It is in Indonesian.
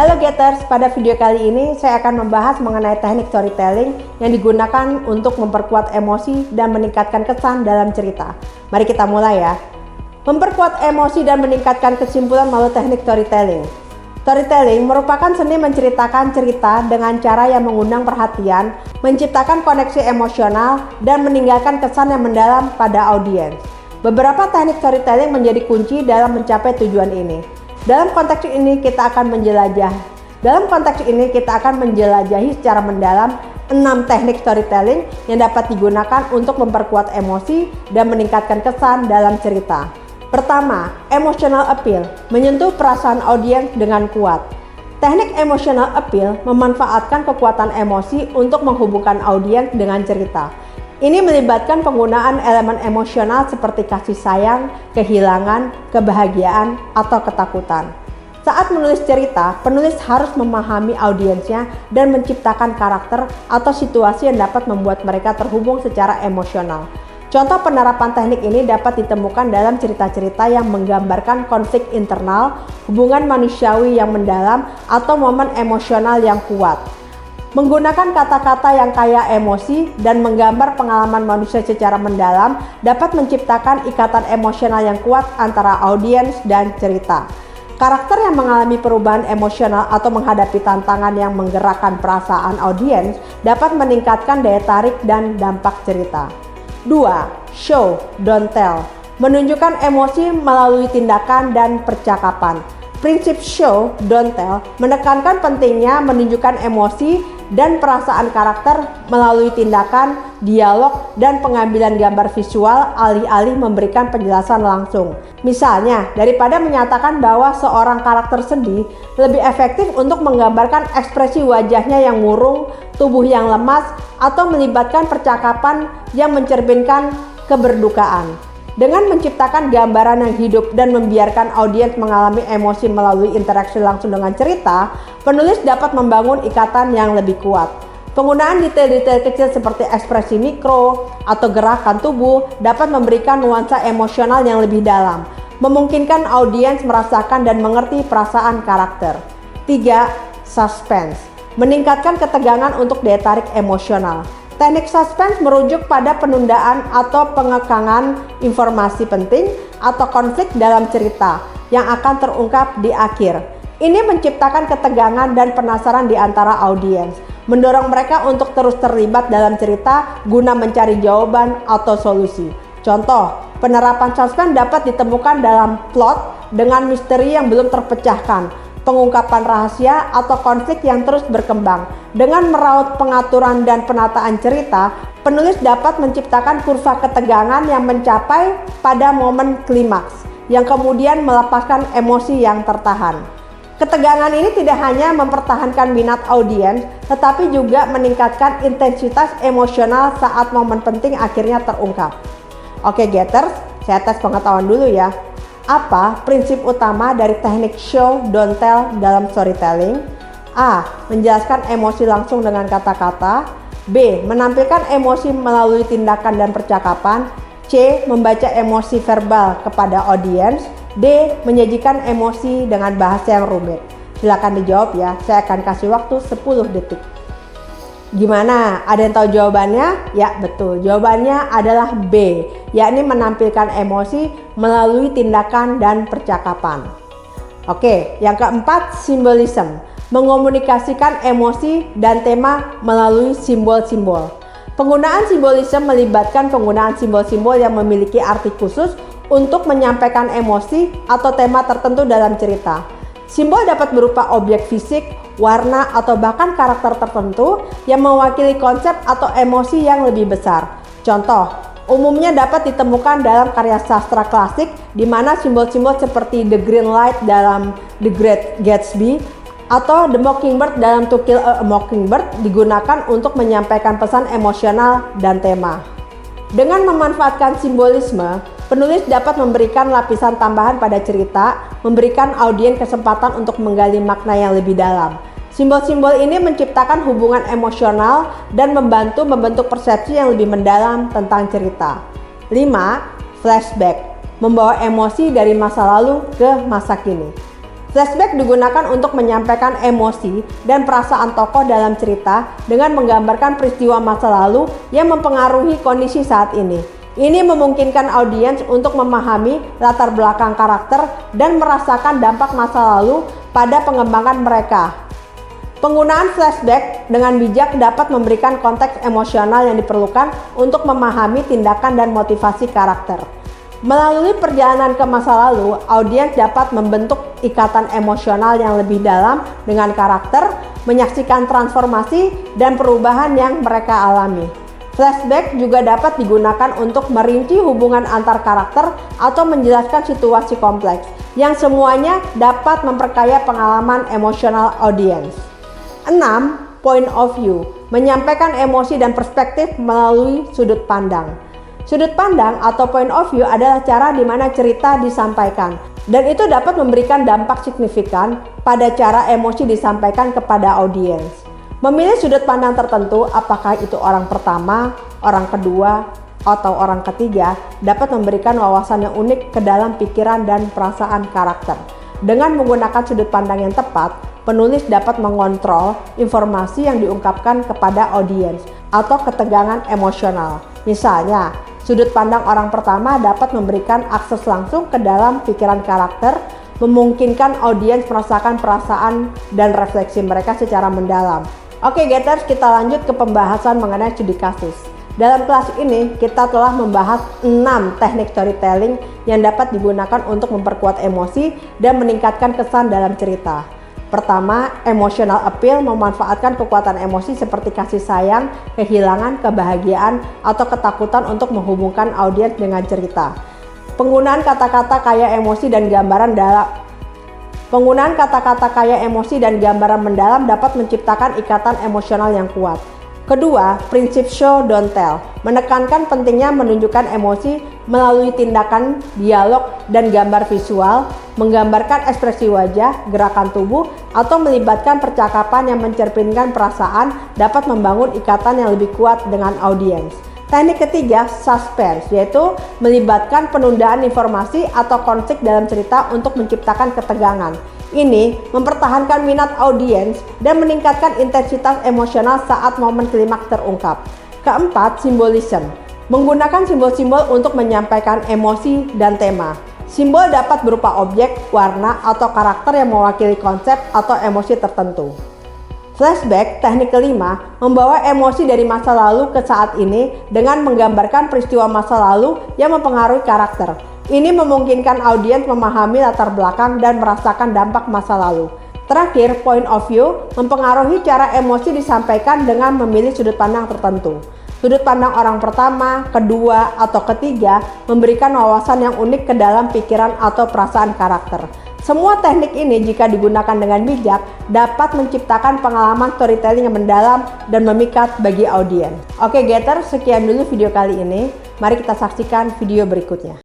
Halo Getters, pada video kali ini saya akan membahas mengenai teknik storytelling yang digunakan untuk memperkuat emosi dan meningkatkan kesan dalam cerita. Mari kita mulai ya. Memperkuat emosi dan meningkatkan kesimpulan melalui teknik storytelling. Storytelling merupakan seni menceritakan cerita dengan cara yang mengundang perhatian, menciptakan koneksi emosional, dan meninggalkan kesan yang mendalam pada audiens. Beberapa teknik storytelling menjadi kunci dalam mencapai tujuan ini. Dalam konteks ini kita akan menjelajahi secara mendalam 6 teknik storytelling yang dapat digunakan untuk memperkuat emosi dan meningkatkan kesan dalam cerita. Pertama, emotional appeal, menyentuh perasaan audiens dengan kuat. Teknik emotional appeal memanfaatkan kekuatan emosi untuk menghubungkan audiens dengan cerita. Ini melibatkan penggunaan elemen emosional seperti kasih sayang, kehilangan, kebahagiaan, atau ketakutan. Saat menulis cerita, penulis harus memahami audiensnya dan menciptakan karakter atau situasi yang dapat membuat mereka terhubung secara emosional. Contoh penerapan teknik ini dapat ditemukan dalam cerita-cerita yang menggambarkan konflik internal, hubungan manusiawi yang mendalam, atau momen emosional yang kuat. Menggunakan kata-kata yang kaya emosi dan menggambar pengalaman manusia secara mendalam dapat menciptakan ikatan emosional yang kuat antara audiens dan cerita. Karakter yang mengalami perubahan emosional atau menghadapi tantangan yang menggerakkan perasaan audiens dapat meningkatkan daya tarik dan dampak cerita. 2. Show, don't tell. Menunjukkan emosi melalui tindakan dan percakapan. Prinsip show, don't tell menekankan pentingnya menunjukkan emosi dan perasaan karakter melalui tindakan, dialog, dan pengambilan gambar visual alih-alih memberikan penjelasan langsung. Misalnya, daripada menyatakan bahwa seorang karakter sedih, lebih efektif untuk menggambarkan ekspresi wajahnya yang murung, tubuh yang lemas, atau melibatkan percakapan yang mencerminkan keberdukaan. Dengan menciptakan gambaran yang hidup dan membiarkan audiens mengalami emosi melalui interaksi langsung dengan cerita, penulis dapat membangun ikatan yang lebih kuat. Penggunaan detail-detail kecil seperti ekspresi mikro atau gerakan tubuh dapat memberikan nuansa emosional yang lebih dalam, memungkinkan audiens merasakan dan mengerti perasaan karakter. 3. Suspense, meningkatkan ketegangan untuk daya tarik emosional. Teknik suspense merujuk pada penundaan atau pengekangan informasi penting atau konflik dalam cerita yang akan terungkap di akhir. Ini menciptakan ketegangan dan penasaran di antara audiens, mendorong mereka untuk terus terlibat dalam cerita guna mencari jawaban atau solusi. Contoh, penerapan suspense dapat ditemukan dalam plot dengan misteri yang belum terpecahkan, pengungkapan rahasia atau konflik yang terus berkembang. Dengan meraut pengaturan dan penataan cerita, penulis dapat menciptakan kurva ketegangan yang mencapai pada momen klimaks, yang kemudian melepaskan emosi yang tertahan. Ketegangan ini tidak hanya mempertahankan minat audiens, tetapi juga meningkatkan intensitas emosional saat momen penting akhirnya terungkap. Oke Getters, saya tes pengetahuan dulu ya. Apa prinsip utama dari teknik show don't tell dalam storytelling? A. Menjelaskan emosi langsung dengan kata-kata. B. Menampilkan emosi melalui tindakan dan percakapan. C. Membaca emosi verbal kepada audiens. D. Menyajikan emosi dengan bahasa yang rumit. Silakan dijawab ya, saya akan kasih waktu 10 detik. Gimana? Ada yang tahu jawabannya? Ya betul, jawabannya adalah B, yakni menampilkan emosi melalui tindakan dan percakapan. Oke, yang keempat, simbolisme, mengomunikasikan emosi dan tema melalui simbol-simbol. Penggunaan simbolisme melibatkan penggunaan simbol-simbol yang memiliki arti khusus untuk menyampaikan emosi atau tema tertentu dalam cerita. Simbol dapat berupa objek fisik, warna, atau bahkan karakter tertentu yang mewakili konsep atau emosi yang lebih besar. Contoh, umumnya dapat ditemukan dalam karya sastra klasik di mana simbol-simbol seperti The Green Light dalam The Great Gatsby atau The Mockingbird dalam To Kill a Mockingbird digunakan untuk menyampaikan pesan emosional dan tema. Dengan memanfaatkan simbolisme, penulis dapat memberikan lapisan tambahan pada cerita, memberikan audiens kesempatan untuk menggali makna yang lebih dalam. Simbol-simbol ini menciptakan hubungan emosional dan membantu membentuk persepsi yang lebih mendalam tentang cerita. 5. Flashback, membawa emosi dari masa lalu ke masa kini. Flashback digunakan untuk menyampaikan emosi dan perasaan tokoh dalam cerita dengan menggambarkan peristiwa masa lalu yang mempengaruhi kondisi saat ini. Ini memungkinkan audiens untuk memahami latar belakang karakter dan merasakan dampak masa lalu pada pengembangan mereka. Penggunaan flashback dengan bijak dapat memberikan konteks emosional yang diperlukan untuk memahami tindakan dan motivasi karakter. Melalui perjalanan ke masa lalu, audiens dapat membentuk ikatan emosional yang lebih dalam dengan karakter, menyaksikan transformasi dan perubahan yang mereka alami. Flashback juga dapat digunakan untuk merinci hubungan antar karakter atau menjelaskan situasi kompleks, yang semuanya dapat memperkaya pengalaman emosional audiens. 6. Point of view, menyampaikan emosi dan perspektif melalui sudut pandang. Sudut pandang atau point of view adalah cara di mana cerita disampaikan, dan itu dapat memberikan dampak signifikan pada cara emosi disampaikan kepada audiens. Memilih sudut pandang tertentu, apakah itu orang pertama, orang kedua, atau orang ketiga, dapat memberikan wawasan yang unik ke dalam pikiran dan perasaan karakter. Dengan menggunakan sudut pandang yang tepat, penulis dapat mengontrol informasi yang diungkapkan kepada audiens atau ketegangan emosional. Misalnya, sudut pandang orang pertama dapat memberikan akses langsung ke dalam pikiran karakter, memungkinkan audiens merasakan perasaan dan refleksi mereka secara mendalam. Oke Getters, kita lanjut ke pembahasan mengenai studi kasus. Dalam kelas ini, kita telah membahas 6 teknik storytelling yang dapat digunakan untuk memperkuat emosi dan meningkatkan kesan dalam cerita. Pertama, emotional appeal, memanfaatkan kekuatan emosi seperti kasih sayang, kehilangan, kebahagiaan, atau ketakutan untuk menghubungkan audiens dengan cerita. Penggunaan kata-kata kaya emosi dan gambaran mendalam dapat menciptakan ikatan emosional yang kuat. Kedua, prinsip show don't tell, menekankan pentingnya menunjukkan emosi melalui tindakan, dialog, dan gambar visual, menggambarkan ekspresi wajah, gerakan tubuh, atau melibatkan percakapan yang mencerminkan perasaan dapat membangun ikatan yang lebih kuat dengan audiens. Teknik ketiga, suspense, yaitu melibatkan penundaan informasi atau konflik dalam cerita untuk menciptakan ketegangan. Ini mempertahankan minat audiens dan meningkatkan intensitas emosional saat momen klimaks terungkap. Keempat, symbolism, menggunakan simbol-simbol untuk menyampaikan emosi dan tema. Simbol dapat berupa objek, warna, atau karakter yang mewakili konsep atau emosi tertentu. Flashback, teknik kelima, membawa emosi dari masa lalu ke saat ini dengan menggambarkan peristiwa masa lalu yang mempengaruhi karakter. Ini memungkinkan audiens memahami latar belakang dan merasakan dampak masa lalu. Terakhir, point of view, mempengaruhi cara emosi disampaikan dengan memilih sudut pandang tertentu. Sudut pandang orang pertama, kedua, atau ketiga memberikan wawasan yang unik ke dalam pikiran atau perasaan karakter. Semua teknik ini jika digunakan dengan bijak dapat menciptakan pengalaman storytelling yang mendalam dan memikat bagi audiens. Oke Getters, sekian dulu video kali ini. Mari kita saksikan video berikutnya.